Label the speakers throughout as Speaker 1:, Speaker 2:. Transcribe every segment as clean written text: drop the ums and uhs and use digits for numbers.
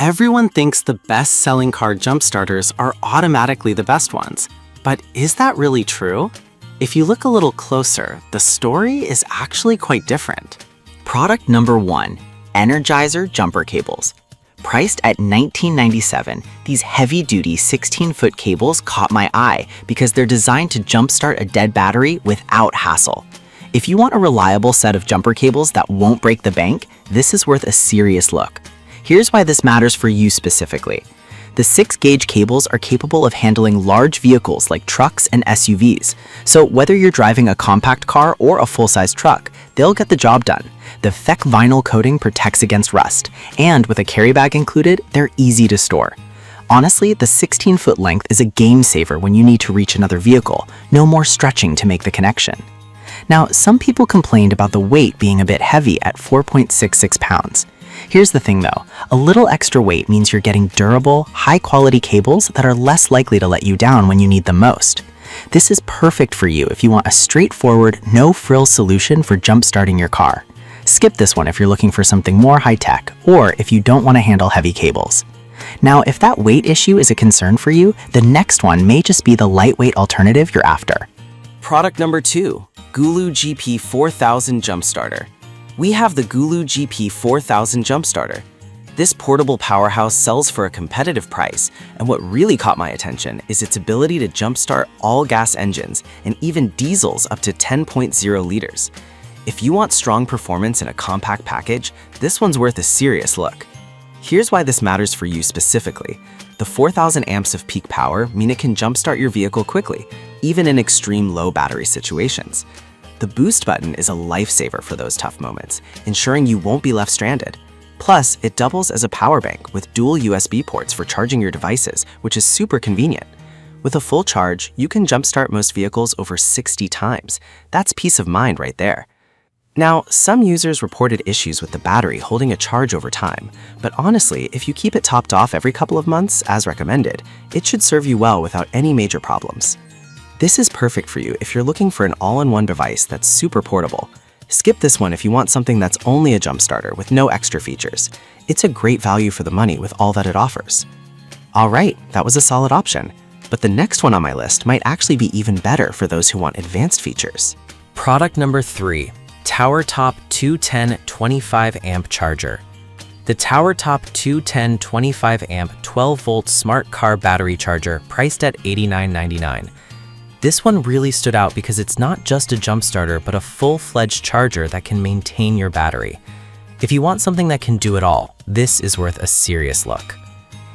Speaker 1: Everyone thinks the best-selling car jump starters are automatically the best ones. But is that really true? If you look a little closer, the story is actually quite different.
Speaker 2: Product number 1, Energizer jumper cables. Priced at $19.97, these heavy-duty 16-foot cables caught my eye because they're designed to jumpstart a dead battery without hassle. If you want a reliable set of jumper cables that won't break the bank, this is worth a serious look. Here's why this matters for you specifically. The 6-gauge cables are capable of handling large vehicles like trucks and SUVs. So whether you're driving a compact car or a full-size truck, they'll get the job done. The FEC vinyl coating protects against rust, and with a carry bag included, they're easy to store. Honestly, the 16-foot length is a game saver when you need to reach another vehicle. No more stretching to make the connection. Now, some people complained about the weight being a bit heavy at 4.66 pounds. Here's the thing though, a little extra weight means you're getting durable, high-quality cables that are less likely to let you down when you need them most. This is perfect for you if you want a straightforward, no-frills solution for jump-starting your car. Skip this one if you're looking for something more high-tech, or if you don't want to handle heavy cables. Now, if that weight issue is a concern for you, the next one may just be the lightweight alternative you're after.
Speaker 1: Product number 2, Gooloo GP 4000 Jump Starter. We have the Gooloo GP 4000 Jump Starter. This portable powerhouse sells for a competitive price, and what really caught my attention is its ability to jumpstart all gas engines and even diesels up to 10.0 liters. If you want strong performance in a compact package, this one's worth a serious look. Here's why this matters for you specifically. The 4,000 amps of peak power mean it can jumpstart your vehicle quickly, even in extreme low battery situations. The boost button is a lifesaver for those tough moments, ensuring you won't be left stranded. Plus, it doubles as a power bank with dual USB ports for charging your devices, which is super convenient. With a full charge, you can jumpstart most vehicles over 60 times. That's peace of mind right there. Now, some users reported issues with the battery holding a charge over time, but honestly, if you keep it topped off every couple of months, as recommended, it should serve you well without any major problems. This is perfect for you if you're looking for an all-in-one device that's super portable. Skip this one if you want something that's only a jump starter with no extra features. It's a great value for the money with all that it offers. Alright, that was a solid option, but the next one on my list might actually be even better for those who want advanced features.
Speaker 3: Product number 3, Tower Top 210 25 amp charger. The Tower Top 210 25 amp 12-volt smart car battery charger priced at $89.99. This one really stood out because it's not just a jump starter, but a full-fledged charger that can maintain your battery. If you want something that can do it all, this is worth a serious look.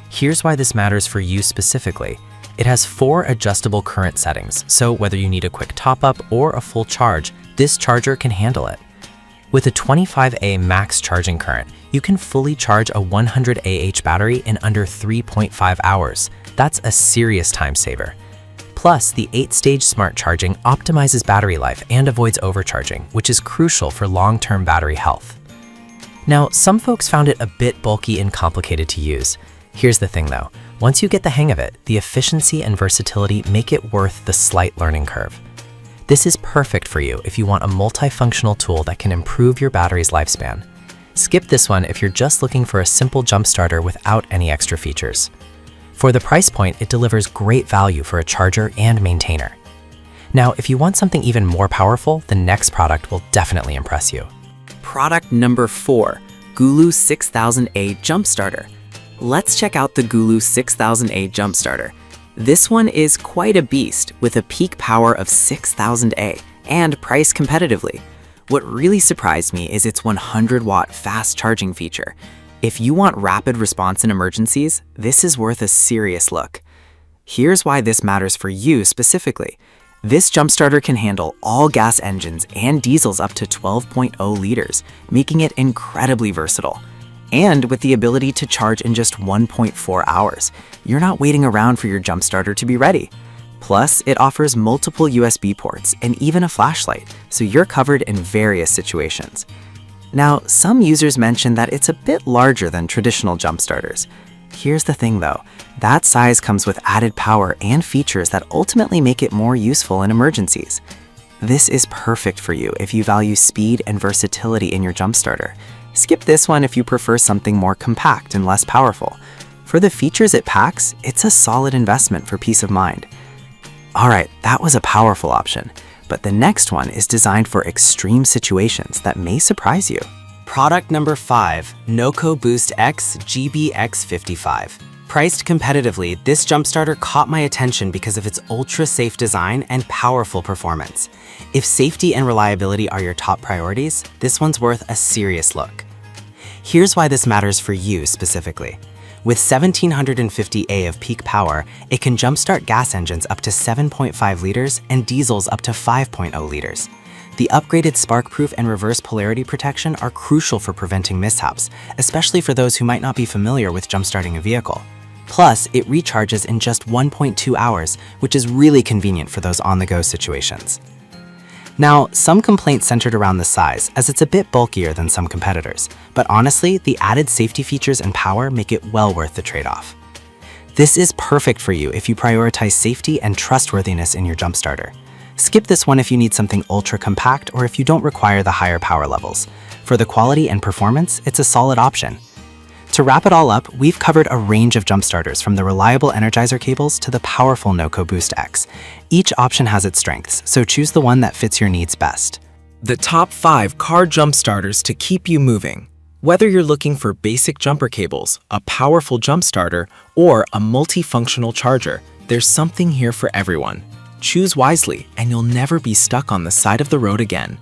Speaker 3: Here's why this matters for you specifically. It has 4 adjustable current settings, so whether you need a quick top-up or a full charge, this charger can handle it. With a 25A max charging current, you can fully charge a 100 AH battery in under 3.5 hours. That's a serious time saver. Plus, the 8-stage smart charging optimizes battery life and avoids overcharging, which is crucial for long-term battery health. Now, some folks found it a bit bulky and complicated to use. Here's the thing though, once you get the hang of it, the efficiency and versatility make it worth the slight learning curve. This is perfect for you if you want a multifunctional tool that can improve your battery's lifespan. Skip this one if you're just looking for a simple jump starter without any extra features. For the price point, it delivers great value for a charger and maintainer. Now, if you want something even more powerful, the next product will definitely impress you.
Speaker 4: Product number 4, Gooloo 6000A Jump Starter. Let's check out the Gooloo 6000A Jump Starter. This one is quite a beast with a peak power of 6000A and priced competitively. What really surprised me is its 100-watt fast charging feature. If you want rapid response in emergencies, this is worth a serious look. Here's why this matters for you specifically. This jump starter can handle all gas engines and diesels up to 12.0 liters, making it incredibly versatile. And with the ability to charge in just 1.4 hours, you're not waiting around for your jump starter to be ready. Plus, it offers multiple USB ports and even a flashlight, so you're covered in various situations. Now, some users mention that it's a bit larger than traditional jump starters. Here's the thing though, that size comes with added power and features that ultimately make it more useful in emergencies. This is perfect for you if you value speed and versatility in your jump starter. Skip this one if you prefer something more compact and less powerful. For the features it packs, it's a solid investment for peace of mind. Alright, that was a powerful option, but the next one is designed for extreme situations that may surprise you.
Speaker 1: Product number 5, Noco Boost X GBX55. Priced competitively, this jump starter caught my attention because of its ultra-safe design and powerful performance. If safety and reliability are your top priorities, this one's worth a serious look. Here's why this matters for you specifically. With 1750 A of peak power, it can jumpstart gas engines up to 7.5 liters and diesels up to 5.0 liters. The upgraded spark-proof and reverse polarity protection are crucial for preventing mishaps, especially for those who might not be familiar with jumpstarting a vehicle. Plus, it recharges in just 1.2 hours, which is really convenient for those on-the-go situations. Now, some complaints centered around the size, as it's a bit bulkier than some competitors, but honestly, the added safety features and power make it well worth the trade-off. This is perfect for you if you prioritize safety and trustworthiness in your jump starter. Skip this one if you need something ultra-compact or if you don't require the higher power levels. For the quality and performance, it's a solid option. To wrap it all up, we've covered a range of jump starters from the reliable Energizer cables to the powerful Noco Boost X. Each option has its strengths, so choose the one that fits your needs best.
Speaker 3: The top 5 car jump starters to keep you moving. Whether you're looking for basic jumper cables, a powerful jump starter, or a multifunctional charger, there's something here for everyone. Choose wisely, and you'll never be stuck on the side of the road again.